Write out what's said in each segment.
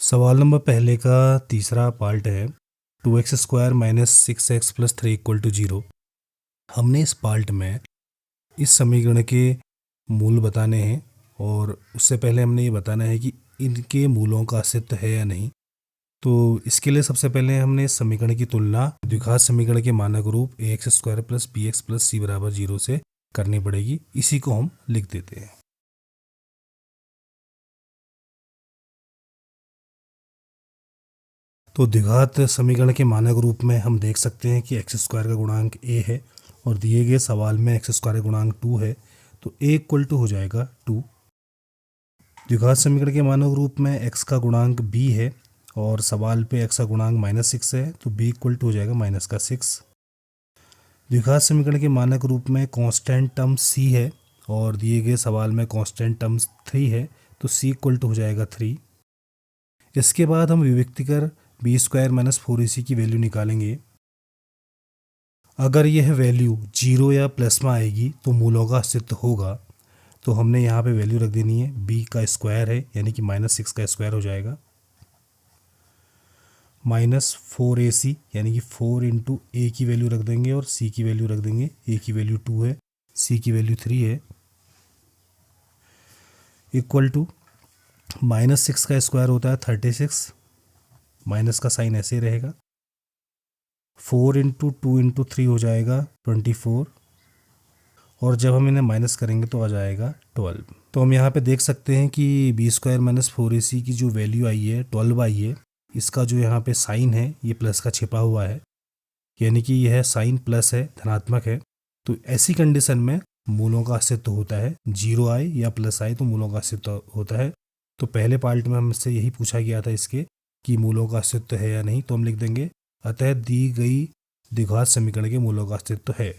सवाल नंबर पहले का तीसरा पार्ट है 2x² minus 6x plus 3 equal to 0। हमने इस पार्ट में इस समीकरण के मूल बताने हैं और उससे पहले हमने ये बताना है कि इनके मूलों का अस्तित्व है या नहीं। तो इसके लिए सबसे पहले हमने इस समीकरण की तुलना द्विघात समीकरण के मानक रूप ax² plus bx plus c बराबर 0 से करनी पड़ेगी। इसी को हम लिख देते हैं। तो द्विघात समीकरण के मानक रूप में हम देख सकते हैं कि x² का गुणांक a है और दिए गए सवाल में x² का गुणांक 2 है, तो a इक्वल टू हो जाएगा 2। द्विघात समीकरण के मानक रूप में x का गुणांक b है और सवाल पे x का गुणांक -6 है, तो b इक्वल टू हो जाएगा -6। द्विघात समीकरण के मानक रूप में कांस्टेंट टर्म c है और दिए गए सवाल में कांस्टेंट टर्म 3 है, तो c इक्वल टू हो जाएगा 3। इसके बाद हम विभक्ति कर b² माइनस 4ac की वैल्यू निकालेंगे। अगर यह वैल्यू 0 या प्लस में आएगी तो मूलों का अस्तित्व होगा। तो हमने यहाँ पे वैल्यू रख देनी है, b का स्क्वायर है यानी कि -6 का स्क्वायर हो जाएगा, -4ac यानी कि 4 इंटू a की वैल्यू रख देंगे और c की वैल्यू रख देंगे। a की वैल्यू 2 है, c की वैल्यू 3 है, इक्वल टू -6 का स्क्वायर होता है 36, माइनस का साइन ऐसे रहेगा, 4 इंटू 2 इंटू 3 हो जाएगा 24, और जब हम इन्हें माइनस करेंगे तो आ जाएगा 12। तो हम यहाँ पे देख सकते हैं कि b² माइनस 4ac की जो वैल्यू आई है 12 आई है। इसका जो यहाँ पे साइन है ये प्लस का छिपा हुआ है, यानी कि यह साइन प्लस है, धनात्मक है। तो ऐसी कंडीशन में मूलों का अस्तित्व होता है, 0 आए या प्लस आए तो मूलों का अस्तित्व होता है। तो पहले पार्ट में हमसे यही पूछा गया था इसके कि मूलों का अस्तित्व है या नहीं, तो हम लिख देंगे अतः दी गई द्विघात समीकरण के मूलों का अस्तित्व है।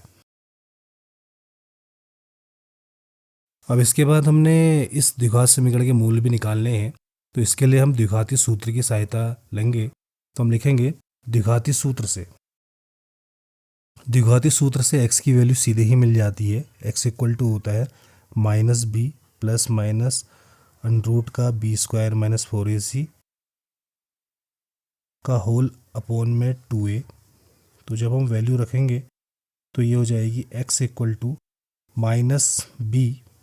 अब इसके बाद हमने इस द्विघात समीकरण के मूल भी निकालने हैं, तो इसके लिए हम द्विघाती सूत्र की सहायता लेंगे। तो हम लिखेंगे द्विघाती सूत्र से x की वैल्यू सीधे ही मिल जाती है। x इक्वल टू होता है -b प्लस माइनस √ का b² माइनस 4ac का होल अपॉन में 2a। तो जब हम वैल्यू रखेंगे तो ये हो जाएगी x equal to -b,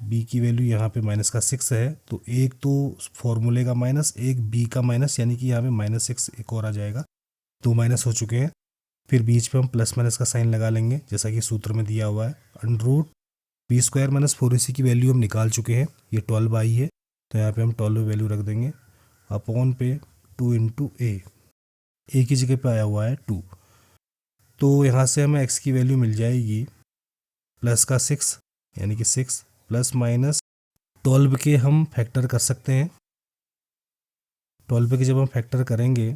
b की वैल्यू यहाँ पे -6 है, तो एक तो फॉर्मूले का माइनस, एक b का माइनस, यानी कि यहाँ पे -6 एक और आ जाएगा, 2 माइनस हो चुके हैं। फिर बीच पे हम प्लस माइनस का साइन लगा लेंगे जैसा कि सूत्र में दिया हुआ है। √ b² माइनस 4ac की वैल्यू हम निकाल चुके हैं, ये 12 आई है, तो यहाँ पे हम 12 वैल्यू रख देंगे अपॉन पे 2 इंटू a की जगह पे आया हुआ है 2। तो यहाँ से हमें x की वैल्यू मिल जाएगी प्लस का 6 यानी कि 6 प्लस माइनस 12 के हम फैक्टर कर सकते हैं। 12 के जब हम फैक्टर करेंगे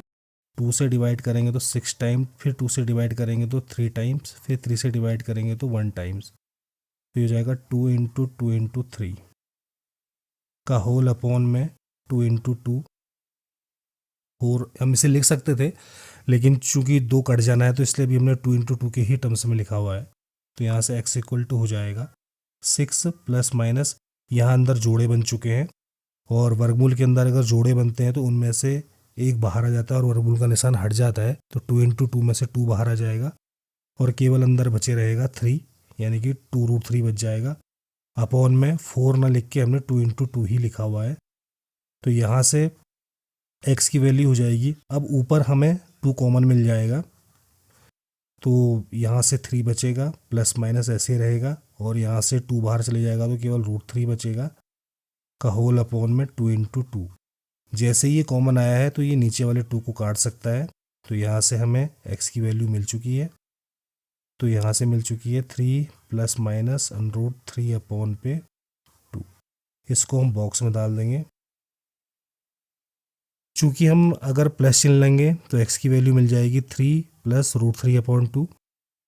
2 से डिवाइड करेंगे तो 6 टाइम, फिर 2 से डिवाइड करेंगे तो 3 टाइम्स, फिर 3 से डिवाइड करेंगे तो 1 टाइम्स। तो ये हो जाएगा 2 इंटू 2 इंटू 3 का होल अपॉन में 2 इंटू 2। और हम इसे लिख सकते थे, लेकिन चूंकि 2 कट जाना है तो इसलिए भी हमने 2 इंटू 2 के ही टर्म्स में लिखा हुआ है। तो यहाँ से x इक्वल टू हो जाएगा 6 प्लस माइनस, यहाँ अंदर जोड़े बन चुके हैं और वर्गमूल के अंदर अगर जोड़े बनते हैं तो उनमें से एक बाहर आ जाता है और वर्गमूल का निशान हट जाता है, तो 2 इंटू 2 में से 2 बाहर आ जाएगा और केवल अंदर बचे रहेगा 3, यानी कि 2√3 बच जाएगा। अपॉन में 4 ना लिख के हमने 2 इंटू 2 ही लिखा हुआ है। तो यहाँ से x की वैल्यू हो जाएगी, अब ऊपर हमें 2 कॉमन मिल जाएगा, तो यहाँ से 3 बचेगा, प्लस माइनस ऐसे रहेगा और यहाँ से 2 बाहर चले जाएगा तो केवल √3 बचेगा का होल अपॉन में 2 इंटू 2। जैसे ही ये कॉमन आया है तो ये नीचे वाले 2 को काट सकता है, तो यहाँ से हमें x की वैल्यू मिल चुकी है। तो यहाँ से मिल चुकी है 3 प्लस माइनस √3 अपॉन पे 2। इसको हम बॉक्स में डाल देंगे। चूंकि हम अगर प्लस चिन्ह लेंगे तो x की वैल्यू मिल जाएगी 3 प्लस √3 अपॉन 2,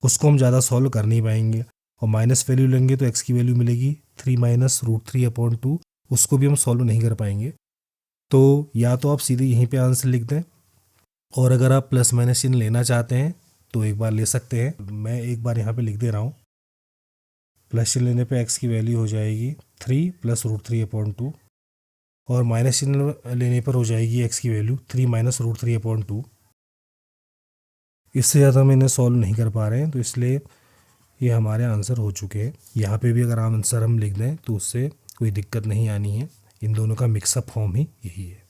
उसको हम ज़्यादा सॉल्व कर नहीं पाएंगे। और माइनस वैल्यू लेंगे तो x की वैल्यू मिलेगी 3 माइनस √3 अपॉन 2, उसको भी हम सॉल्व नहीं कर पाएंगे। तो या तो आप सीधे यहीं पे आंसर लिख दें, और अगर आप प्लस माइनस चिन्ह लेना चाहते हैं तो एक बार ले सकते हैं। मैं एक बार यहाँ पे लिख दे रहा हूँ। प्लस चिन्ह लेने पे x की वैल्यू हो जाएगी 3 प्लस √3 अपॉन 2, और माइनस चिन्ह लेने पर हो जाएगी x की वैल्यू 3 माइनस रूट 3/2। इससे ज़्यादा हम इन्हें सॉल्व नहीं कर पा रहे हैं, तो इसलिए ये हमारे आंसर हो चुके हैं। यहाँ पे भी अगर आंसर हम लिख दें तो उससे कोई दिक्कत नहीं आनी है। इन दोनों का मिक्सअप फॉर्म ही यही है।